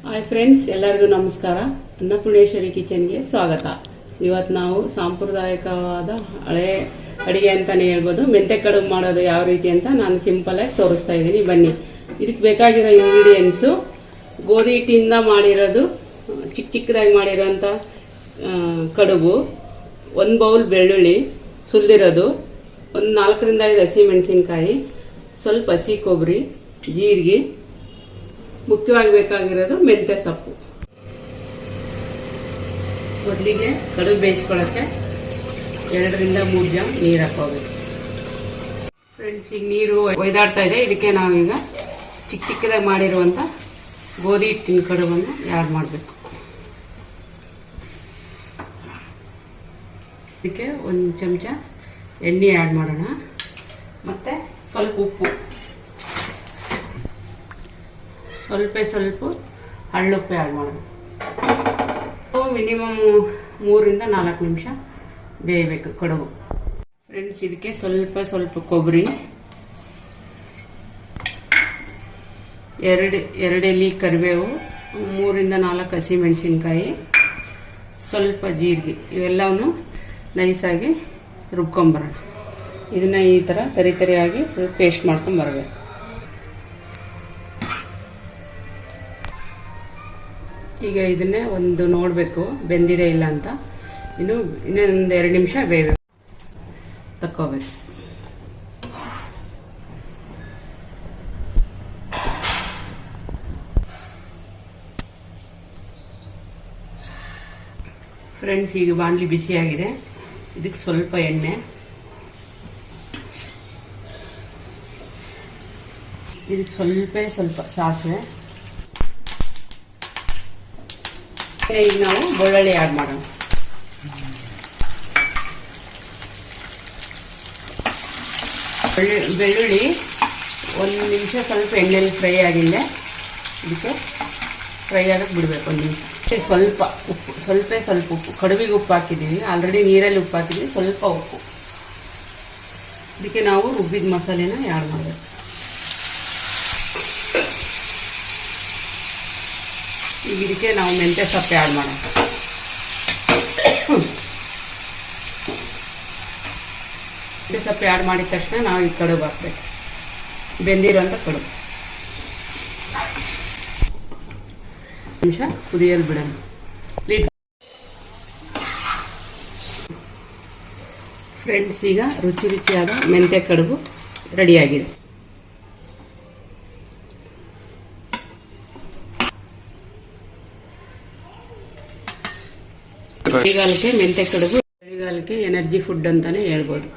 Hi friends, ಎಲ್ಲರಿಗೂ ನಮಸ್ಕಾರ. ಅನ್ನಪೂರ್ಣೇಶ್ವರಿ ಕಿಚನ್ಗೆ ಸ್ವಾಗತ. ಇವತ್ತು ನಾವು ಸಾಂಪ್ರದಾಯಿಕವಾದ ಹಳೆ ಅಡಿಗೆ ಅಂತಾನೆ ಹೇಳ್ಬೋದು. ಮೆಂತೆ ಕಡುಬು ಮಾಡೋದು ಯಾವ ರೀತಿ ಅಂತ ನಾನು ಸಿಂಪಲ್ ಆಗಿ ತೋರಿಸ್ತಾ ಇದ್ದೀನಿ. ಬನ್ನಿ. ಇದಕ್ಕೆ ಬೇಕಾಗಿರೋ ಇಂಗ್ರೀಡಿಯೆಂಟ್ಸು ಗೋಧಿ ಹಿಟ್ಟಿಂದ ಮಾಡಿರೋದು, ಚಿಕ್ಕದಾಗಿ ಮಾಡಿರೋಂಥ ಕಡುಬು, 1 ಬೌಲ್ ಬೆಳ್ಳುಳ್ಳಿ ಸುಲಿದಿರೋದು, ಒಂದು 4ರಿಂದ 5 ಹಸಿಮೆಣಸಿನ್ಕಾಯಿ, ಸ್ವಲ್ಪ ಹಸಿ ಕೊಬ್ಬರಿ, ಜೀರಿಗೆ, ಮುಖ್ಯವಾಗಿ ಬೇಕಾಗಿರೋದು ಮೆಂತ್ಯ ಸೊಪ್ಪು. ಮೊದಲಿಗೆ ಕಡುಬು ಬೇಯಿಸ್ಕೊಳ್ಳೋಕ್ಕೆ 2ರಿಂದ 3 ಜಾಮ್ ನೀರು ಹಾಕೋಬೇಕು. ಫ್ರೆಂಡ್ಸ್, ಈಗ ನೀರು ಒಯ್ದಾಡ್ತಾ ಇದೆ. ಇದಕ್ಕೆ ನಾವೀಗ ಚಿಕ್ಕದಾಗಿ ಮಾಡಿರುವಂಥ ಗೋಧಿ ಹಿಟ್ಟಿನ ಕಡುಬನ್ನು ಆ್ಯಡ್ ಮಾಡಬೇಕು. ಇದಕ್ಕೆ 1 ಚಮಚ ಎಣ್ಣೆ ಆ್ಯಡ್ ಮಾಡೋಣ. ಮತ್ತು ಸ್ವಲ್ಪ ಉಪ್ಪು, ಸ್ವಲ್ಪ ಹಳ್ಳುಪ್ಪೆ ಆ್ಯಡ್ ಮಾಡೋಣ. ಮಿನಿಮಮ್ 3ರಿಂದ 4 ನಿಮಿಷ ಬೇಯಬೇಕು ಕಡುಬು. ಫ್ರೆಂಡ್ಸ್, ಇದಕ್ಕೆ ಸ್ವಲ್ಪ ಕೊಬ್ಬರಿ, 2 ಎಲೆ ಕರಿಬೇವು, 3ರಿಂದ 4 ಹಸಿಮೆಣಸಿನ್ಕಾಯಿ, ಸ್ವಲ್ಪ ಜೀರಿಗೆ, ಇವೆಲ್ಲವನ್ನು ನೈಸಾಗಿ ರುಬ್ಕೊಂಬರೋಣ. ಇದನ್ನ ಈ ಥರ ತರಿಯಾಗಿ ಪೇಸ್ಟ್ ಮಾಡ್ಕೊಂಬರ್ಬೇಕು. ಈಗ ಇದನ್ನೇ ಒಂದು ನೋಡಬೇಕು ಬೆಂದಿದೆ ಇಲ್ಲ ಅಂತ. ಇನ್ನೊಂದು 2 ನಿಮಿಷ ಬೇಯಬೇಕು, ತಕ್ಕೋಬೇಕು. ಫ್ರೆಂಡ್ಸ್, ಈಗ ಬಾಣಲಿ ಬಿಸಿಯಾಗಿದೆ. ಇದಕ್ಕೆ ಸ್ವಲ್ಪ ಎಣ್ಣೆ, ಇದಕ್ಕೆ ಸ್ವಲ್ಪ ಸಾಸಿವೆ. ಈಗ ನಾವು ಬೆಳ್ಳುಳ್ಳಿ ಆ್ಯಡ್ ಮಾಡೋಣ. ಬೆಳ್ಳುಳ್ಳಿ 1 ನಿಮಿಷ ಸ್ವಲ್ಪ ಎಣ್ಣೆಯಲ್ಲಿ ಫ್ರೈ ಆಗಿಲ್ಲ. ಇದಕ್ಕೆ ಫ್ರೈ ಆಗಕ್ಕೆ ಬಿಡಬೇಕು 1 ನಿಮಿಷ. ಸ್ವಲ್ಪ ಉಪ್ಪು, ಸ್ವಲ್ಪ ಉಪ್ಪು, ಕಡುಬಿಗೆ ಉಪ್ಪು ಹಾಕಿದ್ದೀವಿ, ಆಲ್ರೆಡಿ ನೀರಲ್ಲಿ ಉಪ್ಪು ಹಾಕಿದ್ದೀವಿ. ಸ್ವಲ್ಪ ಉಪ್ಪು. ಇದಕ್ಕೆ ನಾವು ರುಬ್ಬಿದ ಮಸಾಲೆನ ಆ್ಯಡ್ ಮಾಡಬೇಕು. ಈಗ ಇದಕ್ಕೆ ನಾವು ಮೆಂತ್ಯ ಸೊಪ್ಪು ಆ್ಯಡ್ ಮಾಡೋಣ. ಮೆಂತ್ಯ ಸೊಪ್ಪು ಆ್ಯಡ್ ಮಾಡಿದ ತಕ್ಷಣ ನಾವು ಈ ಕಡುಬು ಹಾಕ್ಬೇಕು, ಬೆಂದಿರೋಂಥ ಕಡುಬು. ನಿಮಿಷ ಕುದಿಯಲು ಬಿಡೋಣ. ಫ್ರೆಂಡ್ಸ್, ಈಗ ರುಚಿಯಾದ ಮೆಂತ್ಯ ಕಡುಬು ರೆಡಿಯಾಗಿದೆ. ಚಳಿಗಾಲಕ್ಕೆ ಮೆಂತ್ಯ ಕಡುಬು, ಚಳಿಗಾಲಕ್ಕೆ ಎನರ್ಜಿ ಫುಡ್ ಅಂತಾನೆ ಹೇಳ್ಬೋದು.